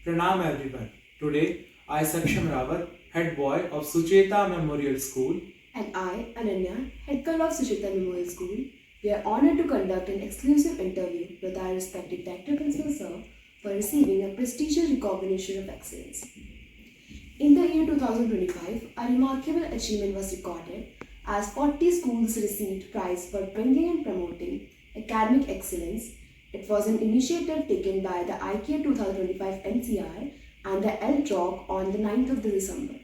Pranam everyone. Today, I Saksham Rawat, head boy of Sucheta Memorial School. And I, Ananya, head girl of Sucheta Memorial School, we are honored to conduct an exclusive interview with our respected Director Principal Sir for receiving a prestigious recognition of excellence. In the year 2025, a remarkable achievement was recorded as 40 schools received prize for bringing and promoting academic excellence. It was an initiative taken by the IKA 2025 NCR and the LDROC on the 9th of December.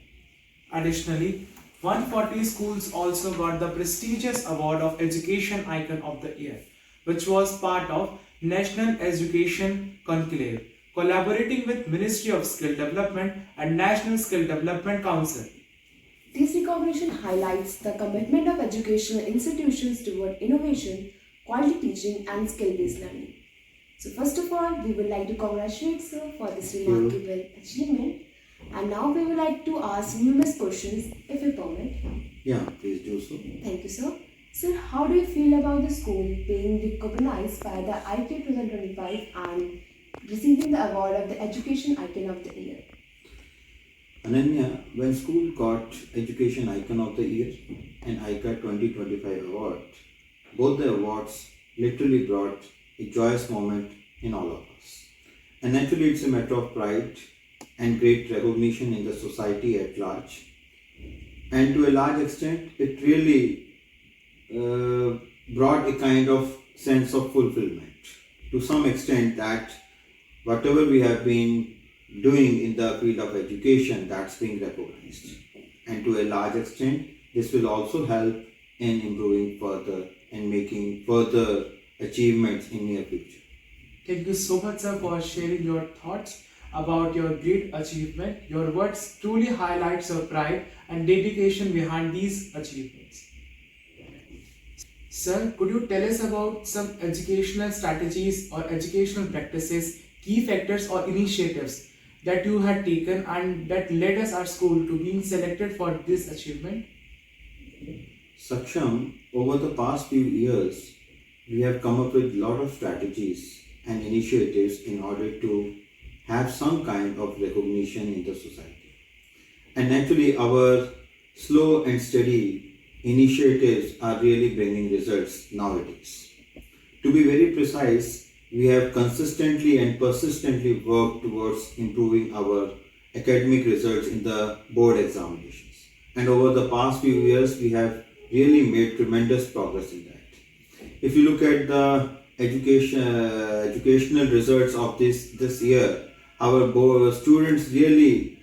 Additionally, 140 schools also got the prestigious award of Education Icon of the Year, which was part of National Education Conclave, collaborating with Ministry of Skill Development and National Skill Development Council. This recognition highlights the commitment of educational institutions toward innovation, quality teaching and skill-based learning. So first of all, we would like to congratulate Sir for this remarkable achievement. And now we would like to ask numerous questions, if you permit. Yeah, please do so. Thank you, sir. Sir, how do you feel about the school being recognized by the IK 2025 and receiving the award of the Education Icon of the Year? Ananya, when school got Education Icon of the Year and ICA 2025 award, both the awards literally brought a joyous moment in all of us. And naturally, it's a matter of pride and great recognition in the society at large. And to a large extent, it really brought a kind of sense of fulfillment. To some extent, that whatever we have been doing in the field of education, that's being recognized. And to a large extent, this will also help in improving further and making further achievements in near future. Thank you so much, sir, for sharing your thoughts about your great achievement. Your words truly highlights your pride and dedication behind these achievements. Sir, could you tell us about some educational strategies or educational practices, key factors or initiatives that you had taken and that led us our school to being selected for this achievement? Saksham, over the past few years, we have come up with a lot of strategies and initiatives in order to have some kind of recognition in the society. And naturally, our slow and steady initiatives are really bringing results nowadays. To be very precise, we have consistently and persistently worked towards improving our academic results in the board examinations. And over the past few years, we have really made tremendous progress in that. If you look at the educational results of this year, our students really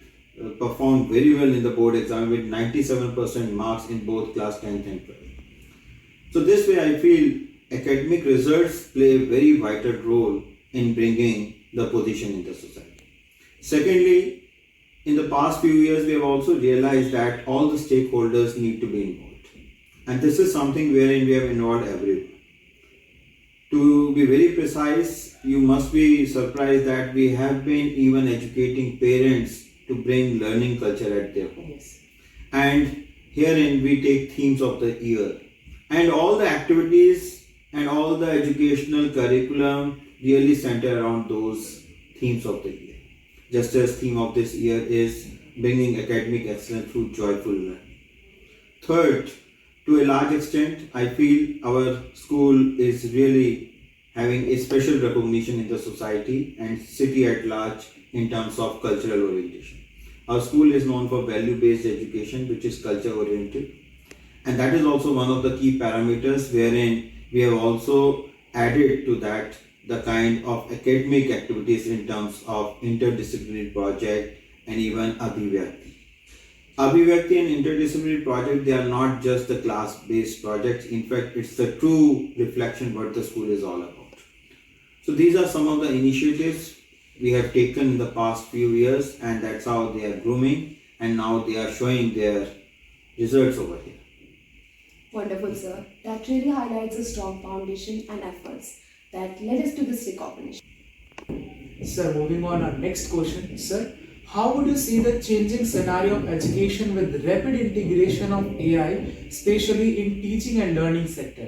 performed very well in the board exam with 97% marks in both class 10th and 12th. So this way I feel academic results play a very vital role in bringing the position in the society. Secondly, in the past few years we have also realized that all the stakeholders need to be involved. And this is something wherein we have involved everyone. To be very precise, you must be surprised that we have been even educating parents to bring learning culture at their home. Yes. And herein we take themes of the year. And all the activities and all the educational curriculum really center around those themes of the year. Just as theme of this year is bringing academic excellence through joyful learning. Third, to a large extent, I feel our school is really having a special recognition in the society and city at large in terms of cultural orientation. Our school is known for value-based education, which is culture-oriented. And that is also one of the key parameters wherein we have also added to that the kind of academic activities in terms of interdisciplinary project and even Abhivyakti. Abhivyakti and interdisciplinary project, they are not just the class-based projects. In fact, it's the true reflection what the school is all about. So these are some of the initiatives we have taken in the past few years, and that's how they are grooming, and now they are showing their results over here. Wonderful, sir. That really highlights a strong foundation and efforts that led us to this recognition. Sir, moving on our next question. Sir, how would you see the changing scenario of education with rapid integration of AI, especially in teaching and learning sector?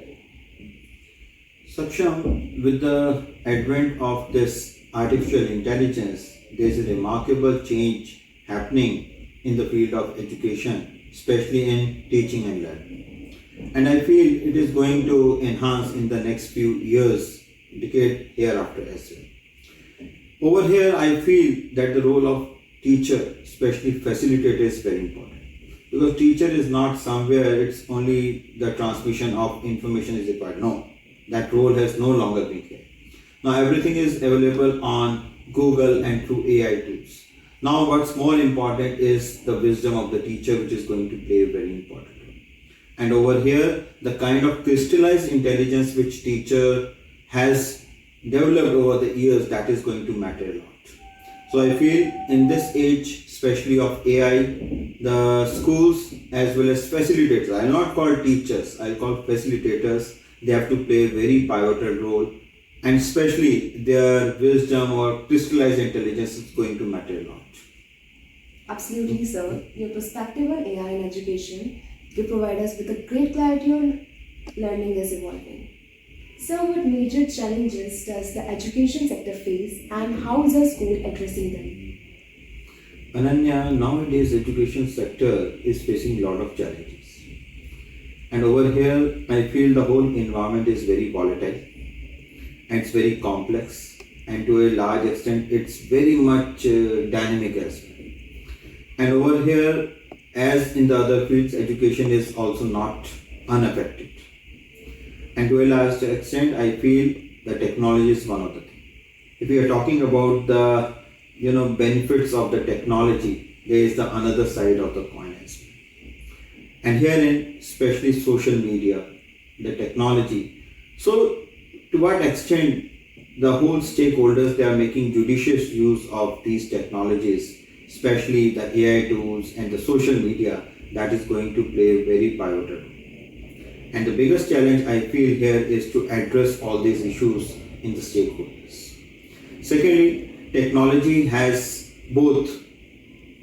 Saksham, with the advent of this artificial intelligence, there is a remarkable change happening in the field of education, especially in teaching and learning. And I feel it is going to enhance in the next few years, decade hereafter as well. Over here, I feel that the role of teacher, especially facilitator, is very important. Because teacher is not somewhere, it's only the transmission of information is required. No, that role has no longer been here. Now everything is available on Google and through AI tools. Now what's more important is the wisdom of the teacher, which is going to play a very important role. And over here, the kind of crystallized intelligence which teacher has developed over the years, that is going to matter a lot. So I feel in this age, especially of AI, the schools as well as facilitators, I'll not call teachers, I'll call facilitators, they have to play a very pivotal role, and especially their wisdom or crystallized intelligence is going to matter a lot. Absolutely, sir. Your perspective on AI in education will provide us with a great clarity on learning is evolving. Sir, what major challenges does the education sector face and how is our school addressing them? Ananya, nowadays education sector is facing a lot of challenges. And over here, I feel the whole environment is very volatile and it's very complex, and to a large extent it's very much dynamic as well. And over here, as in the other fields, education is also not unaffected. And to a large extent, I feel the technology is one of the things. If we are talking about the benefits of the technology, there is the another side of the coin as well. And herein, especially social media, the technology. So, to what extent the whole stakeholders, they are making judicious use of these technologies, especially the AI tools and the social media, that is going to play a very pivotal role. And the biggest challenge I feel here is to address all these issues in the stakeholders. Secondly, technology has both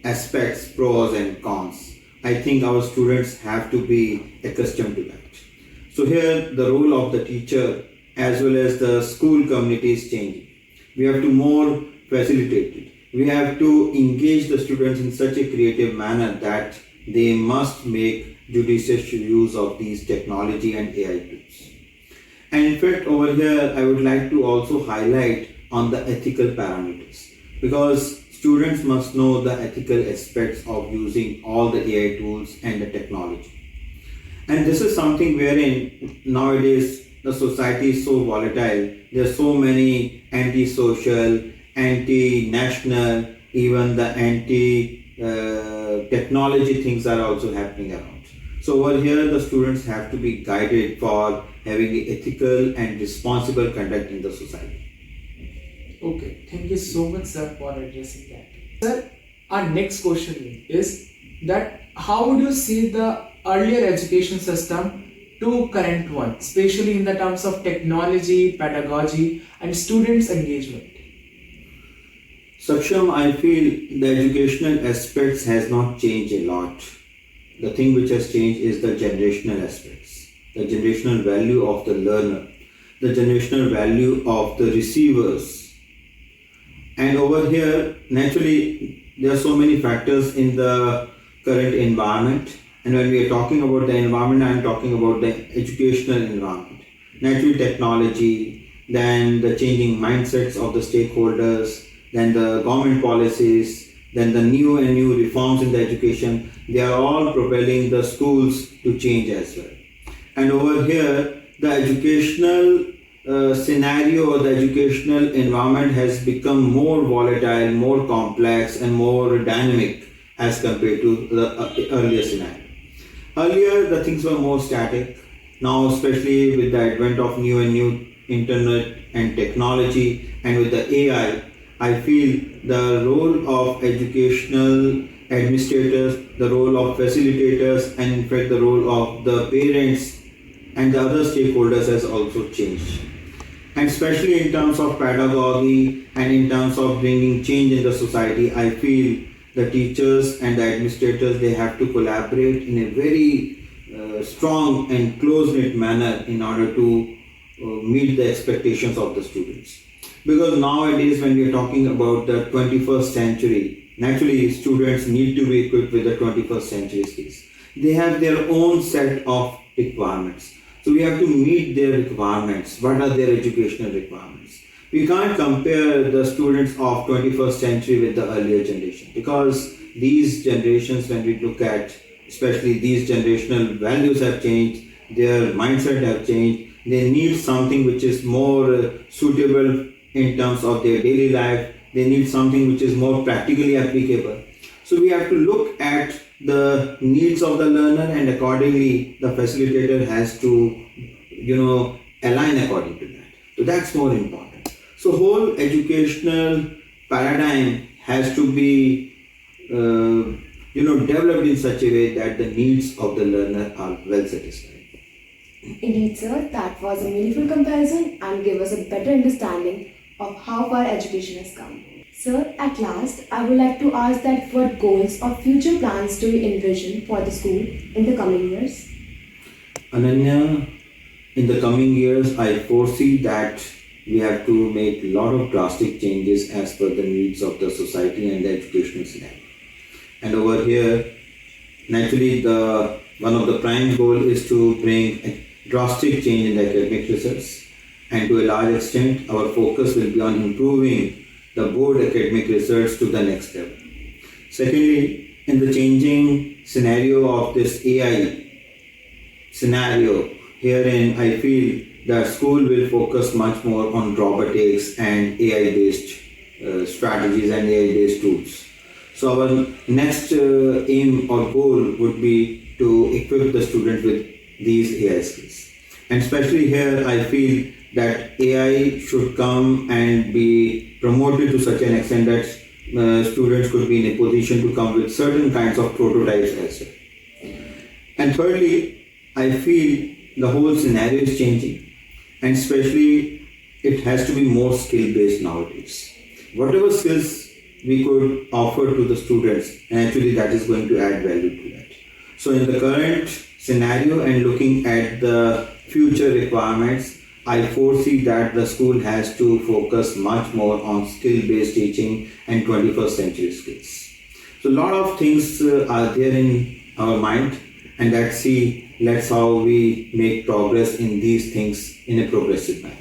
aspects, pros and cons. I think our students have to be accustomed to that. So here the role of the teacher as well as the school community is changing. We have to more facilitate it. We have to engage the students in such a creative manner that they must make judicious use of these technology and AI tools. And in fact, over here, I would like to also highlight on the ethical parameters, because students must know the ethical aspects of using all the AI tools and the technology. And this is something wherein nowadays the society is so volatile. There are so many anti-social, anti-national, even the anti-technology things are also happening around. So over here, the students have to be guided for having ethical and responsible conduct in the society. Okay, thank you so much, sir, for addressing that. Sir, our next question is that how would you see the earlier education system to current one, especially in the terms of technology, pedagogy, and students' engagement? Saksham, I feel the educational aspects has not changed a lot. The thing which has changed is the generational aspects, the generational value of the learner, the generational value of the receivers. And over here, naturally, there are so many factors in the current environment. And when we are talking about the environment, I am talking about the educational environment. Naturally, technology, then the changing mindsets of the stakeholders, then the government policies, then the new and new reforms in the education, they are all propelling the schools to change as well. And over here, the educational scenario or the educational environment has become more volatile, more complex and more dynamic as compared to the earlier scenario. Earlier, the things were more static. Now, especially with the advent of new and new internet and technology and with the AI, I feel the role of educational administrators, the role of facilitators, and in fact the role of the parents and the other stakeholders has also changed. And especially in terms of pedagogy and in terms of bringing change in the society, I feel the teachers and the administrators, they have to collaborate in a very strong and close-knit manner in order to meet the expectations of the students. Because nowadays, when we are talking about the 21st century, naturally students need to be equipped with the 21st century skills. They have their own set of requirements. So we have to meet their requirements. What are their educational requirements? We can't compare the students of 21st century with the earlier generation, because these generations, when we look at, especially these generational values have changed, their mindset have changed. They need something which is more suitable in terms of their daily life. They need something which is more practically applicable. So we have to look at the needs of the learner, and accordingly the facilitator has to, align according to that. So that's more important. So whole educational paradigm has to be developed in such a way that the needs of the learner are well satisfied. Indeed, sir, that was a meaningful comparison and gave us a better understanding of how far education has come. Sir, at last, I would like to ask that what goals or future plans do you envision for the school in the coming years? Ananya, in the coming years, I foresee that we have to make a lot of drastic changes as per the needs of the society and the educational scenario. And over here, naturally, one of the prime goal is to bring a drastic change in the academic results, and to a large extent, our focus will be on improving the board academic results to the next level. Secondly, in the changing scenario of this AI scenario, herein I feel the school will focus much more on robotics and AI-based strategies and AI-based tools. So our next aim or goal would be to equip the students with these AI skills. And especially here, I feel that AI should come and be promoted to such an extent that students could be in a position to come with certain kinds of prototypes as well. And thirdly, I feel the whole scenario is changing, and especially it has to be more skill-based nowadays. Whatever skills we could offer to the students, and actually that is going to add value to that. So in the current scenario and looking at the future requirements, I foresee that the school has to focus much more on skill-based teaching and 21st century skills. So a lot of things are there in our mind, and let's how we make progress in these things in a progressive manner.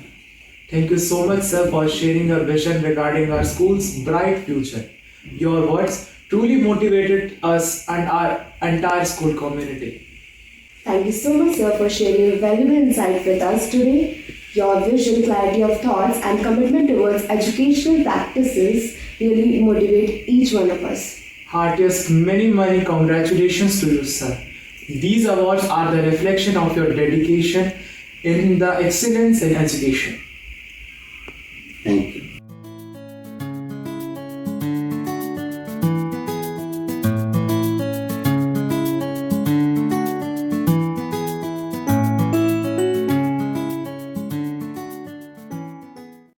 Thank you so much, sir, for sharing your vision regarding our school's bright future. Your words truly motivated us and our entire school community. Thank you so much, sir, for sharing your valuable insight with us today. Your vision, clarity of thoughts, and commitment towards educational practices really motivate each one of us. Heartiest many congratulations to you, sir. These awards are the reflection of your dedication in the excellence in education.